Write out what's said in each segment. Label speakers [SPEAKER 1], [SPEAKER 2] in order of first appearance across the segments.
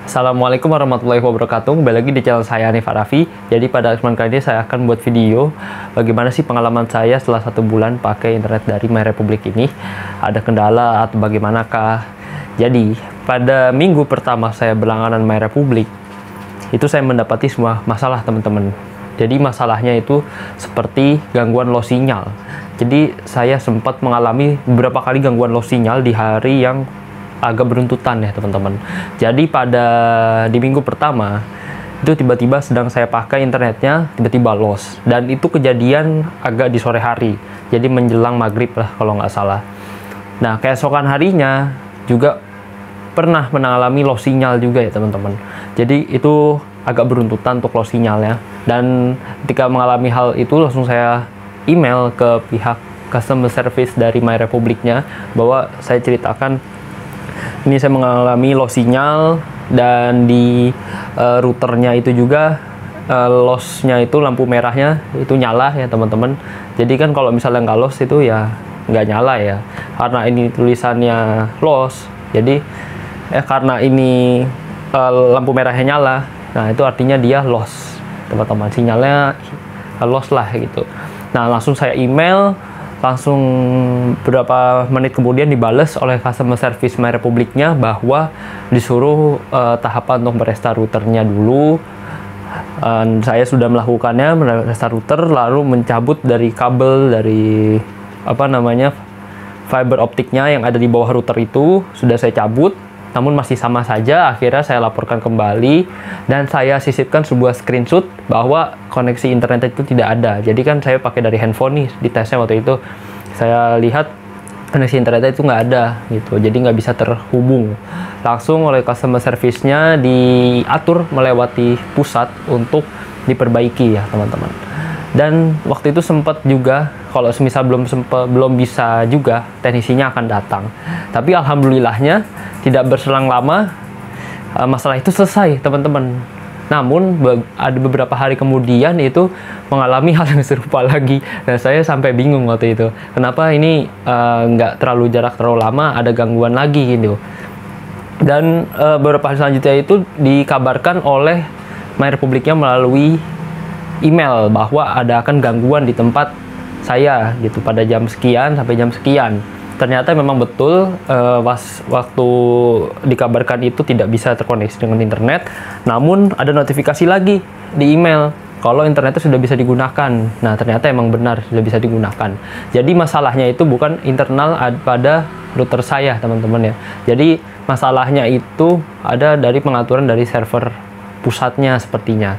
[SPEAKER 1] Assalamualaikum warahmatullahi wabarakatuh. Kembali lagi di channel saya Hanif Arafi. Jadi pada kesempatan kali ini saya akan buat video bagaimana sih pengalaman saya setelah 1 bulan pakai internet dari MyRepublik ini. Ada kendala atau bagaimanakah? Jadi pada minggu pertama saya berlangganan MyRepublik itu saya mendapati semua masalah, teman-teman. Jadi masalahnya itu seperti gangguan loss sinyal. Jadi saya sempat mengalami beberapa kali gangguan loss sinyal di hari yang agak beruntutan ya, teman-teman. Jadi di minggu pertama itu tiba-tiba sedang saya pakai internetnya tiba-tiba loss, dan itu kejadian agak di sore hari, jadi menjelang maghrib lah kalau nggak salah. Nah, keesokan harinya juga pernah mengalami loss sinyal juga ya, teman-teman. Jadi itu agak beruntutan untuk loss sinyalnya, dan ketika mengalami hal itu langsung saya email ke pihak customer service dari MyRepubliknya bahwa saya ceritakan ini saya mengalami loss sinyal, dan di routernya itu juga lossnya itu lampu merahnya itu nyala ya, teman-teman. Jadi kan kalau misalnya nggak loss itu ya nggak nyala ya, karena ini tulisannya loss. Jadi karena ini lampu merahnya nyala, nah itu artinya dia loss, teman-teman. Sinyalnya loss lah gitu. Nah, langsung saya email. Langsung beberapa menit kemudian dibales oleh customer service MyRepubliknya bahwa disuruh tahapan untuk merestart routernya dulu. Saya sudah melakukannya, merestart router, lalu mencabut dari kabel dari fiber optiknya yang ada di bawah router itu sudah saya cabut. Namun masih sama saja. Akhirnya saya laporkan kembali dan saya sisipkan sebuah screenshot bahwa koneksi internet itu tidak ada. Jadi kan saya pakai dari handphone nih, di tesnya waktu itu saya lihat koneksi internet itu nggak ada gitu, jadi nggak bisa terhubung. Langsung oleh customer service-nya diatur melewati pusat untuk diperbaiki ya, teman-teman. Dan waktu itu sempat juga kalau semisal belum bisa juga teknisinya akan datang. Tapi alhamdulillahnya tidak berselang lama masalah itu selesai, teman-teman. Namun ada beberapa hari kemudian itu mengalami hal yang serupa lagi. Nah, saya sampai bingung waktu itu. Kenapa ini nggak terlalu lama ada gangguan lagi gitu. Dan beberapa hari selanjutnya itu dikabarkan oleh MyRepubliknya melalui email bahwa ada akan gangguan di tempat saya gitu pada jam sekian sampai jam sekian. Ternyata memang betul waktu dikabarkan itu tidak bisa terkoneksi dengan internet, namun ada notifikasi lagi di email kalau internetnya sudah bisa digunakan. Nah, ternyata emang benar sudah bisa digunakan. Jadi masalahnya itu bukan internal pada router saya, teman-teman ya. Jadi masalahnya itu ada dari pengaturan dari server pusatnya sepertinya.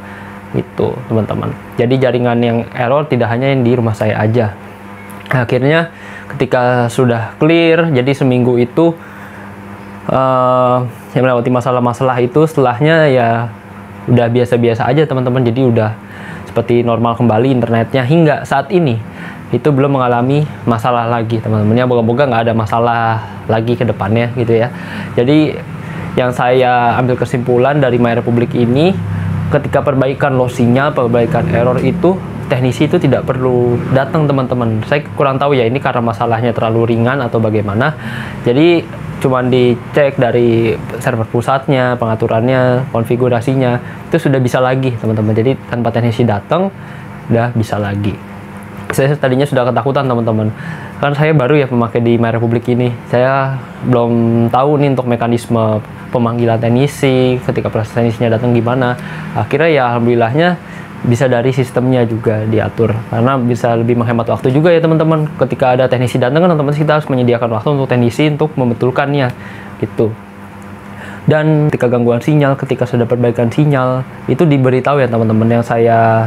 [SPEAKER 1] Itu, teman-teman. Jadi jaringan yang error tidak hanya yang di rumah saya aja. Akhirnya ketika sudah clear, jadi seminggu itu yang melewati masalah-masalah itu, setelahnya ya udah biasa-biasa aja, teman-teman. Jadi udah seperti normal kembali internetnya hingga saat ini. Itu belum mengalami masalah lagi, teman-teman. Ya, moga-moga nggak ada masalah lagi ke depannya gitu ya. Jadi yang saya ambil kesimpulan dari MyRepublik ini, ketika perbaikan loss sinyal, perbaikan error itu, teknisi itu tidak perlu datang, teman-teman. Saya kurang tahu ya, ini karena masalahnya terlalu ringan atau bagaimana. Jadi cuman dicek dari server pusatnya, pengaturannya, konfigurasinya, itu sudah bisa lagi, teman-teman. Jadi tanpa teknisi datang, udah bisa lagi. Saya tadinya sudah ketakutan, teman-teman. Kan saya baru ya pemakai di MyRepublik ini. Saya belum tahu nih untuk mekanisme pemanggilan teknisi, ketika proses teknisinya datang gimana. Akhirnya ya alhamdulillahnya bisa dari sistemnya juga diatur, karena bisa lebih menghemat waktu juga ya, teman-teman. Ketika ada teknisi datang kan otomatis kita harus menyediakan waktu untuk teknisi untuk membetulkannya gitu. Dan ketika gangguan sinyal, ketika sudah perbaikan sinyal, itu diberitahu ya, teman-teman. Yang saya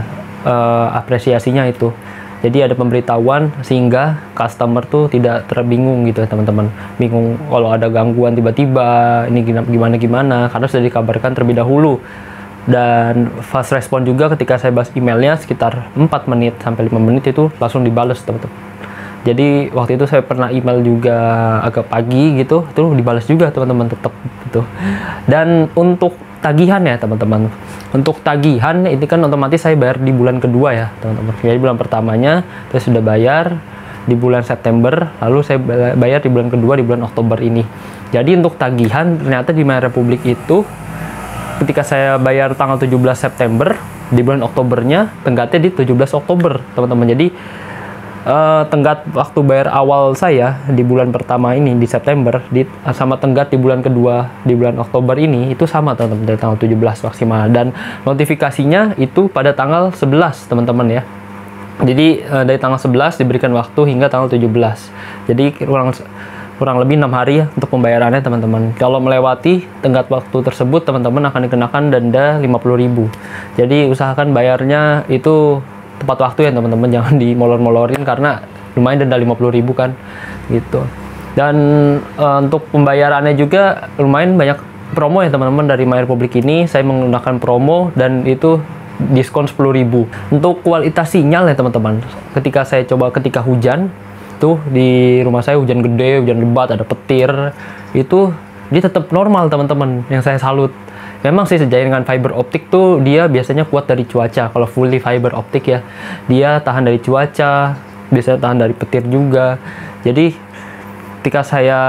[SPEAKER 1] apresiasinya itu, jadi ada pemberitahuan sehingga customer tuh tidak terbingung gitu ya, teman-teman. Bingung kalau ada gangguan tiba-tiba, ini gimana, karena sudah dikabarkan terlebih dahulu. Dan fast respon juga ketika saya balas emailnya sekitar 4 menit sampai 5 menit itu langsung dibales, teman-teman. Jadi waktu itu saya pernah email juga agak pagi gitu, itu dibales juga, teman-teman, tetap gitu. Dan untuk tagihan ya, teman-teman. Untuk tagihan ini kan otomatis saya bayar di bulan kedua ya, teman-teman. Jadi bulan pertamanya saya sudah bayar di bulan September, lalu saya bayar di bulan kedua di bulan Oktober ini. Jadi untuk tagihan ternyata di MyRepublik itu ketika saya bayar tanggal 17 September, di bulan Oktobernya tenggatnya di 17 Oktober, teman-teman. Jadi tenggat waktu bayar awal saya di bulan pertama ini di September sama tenggat di bulan kedua di bulan Oktober ini itu sama, teman-teman, dari tanggal 17 maksimal, dan notifikasinya itu pada tanggal 11, teman-teman ya. Jadi dari tanggal 11 diberikan waktu hingga tanggal 17. Jadi kurang lebih 6 hari ya untuk pembayarannya, teman-teman. Kalau melewati tenggat waktu tersebut, teman-teman akan dikenakan denda 50.000. Jadi usahakan bayarnya itu tepat waktu ya, teman-teman. Jangan dimolor-molorin karena lumayan denda 50.000 kan gitu. Dan untuk pembayarannya juga lumayan banyak promo ya, teman-teman. Dari MyRepublik ini saya menggunakan promo dan itu diskon 10.000. Untuk kualitas sinyal ya, teman-teman, ketika saya coba ketika hujan tuh di rumah saya, hujan gede, hujan lebat, ada petir, itu dia tetap normal, teman-teman. Yang saya salut, memang sih sejaringan fiber optik tuh dia biasanya kuat dari cuaca. Kalau fully fiber optik ya, dia tahan dari cuaca, biasanya tahan dari petir juga. Jadi ketika saya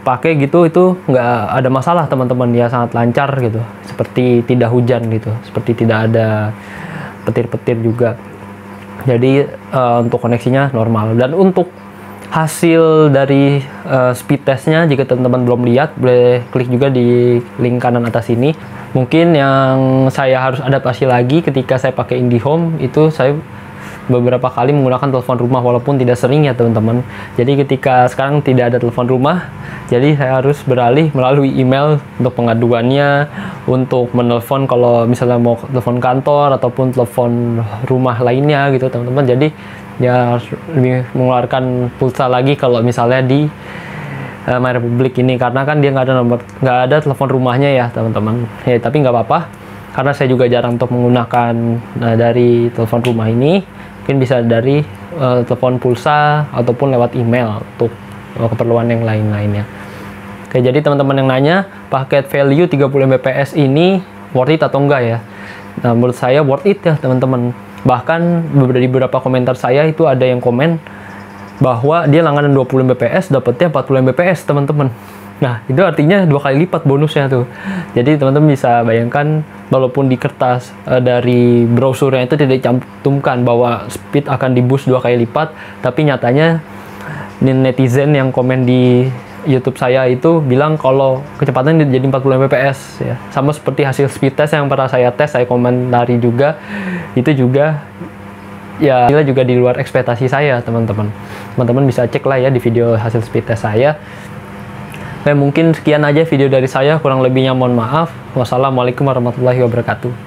[SPEAKER 1] pakai gitu, itu nggak ada masalah, teman-teman ya, sangat lancar gitu, seperti tidak hujan gitu, seperti tidak ada petir-petir juga. Jadi untuk koneksinya normal. Dan untuk hasil dari speed testnya, jika teman-teman belum lihat, boleh klik juga di link kanan atas ini. Mungkin yang saya harus adaptasi lagi ketika saya pakai IndiHome itu, saya beberapa kali menggunakan telepon rumah, walaupun tidak sering ya, teman-teman. Jadi ketika sekarang tidak ada telepon rumah, jadi saya harus beralih melalui email untuk pengaduannya, untuk menelpon kalau misalnya mau telepon kantor ataupun telepon rumah lainnya gitu, teman-teman. Jadi ya harus lebih mengeluarkan pulsa lagi kalau misalnya di MyRepublik ini, karena kan dia nggak ada telepon rumahnya ya, teman-teman. Ya tapi nggak apa-apa, karena saya juga jarang untuk menggunakan dari telepon rumah ini. Mungkin bisa dari telepon pulsa ataupun lewat email untuk keperluan yang lain-lainnya. Oke, jadi teman-teman yang nanya paket value 30 Mbps ini worth it atau enggak ya? Nah, menurut saya worth it ya, teman-teman. Bahkan dari beberapa komentar saya itu ada yang komen bahwa dia langganan 20 Mbps dapatnya 40 Mbps, teman-teman. Nah, itu artinya 2 kali lipat bonusnya tuh. Jadi teman-teman bisa bayangkan, walaupun di kertas dari brosurnya itu tidak dicantumkan bahwa speed akan di boost 2 kali lipat, tapi nyatanya netizen yang komen di YouTube saya itu bilang kalau kecepatannya jadi 40 Mbps ya. Sama seperti hasil speed test yang pernah saya tes, saya komentari juga, itu juga ya juga di luar ekspektasi saya, teman-teman. Teman-teman bisa cek lah ya di video hasil speed test saya. Mungkin sekian aja video dari saya, kurang lebihnya mohon maaf. Wassalamualaikum warahmatullahi wabarakatuh.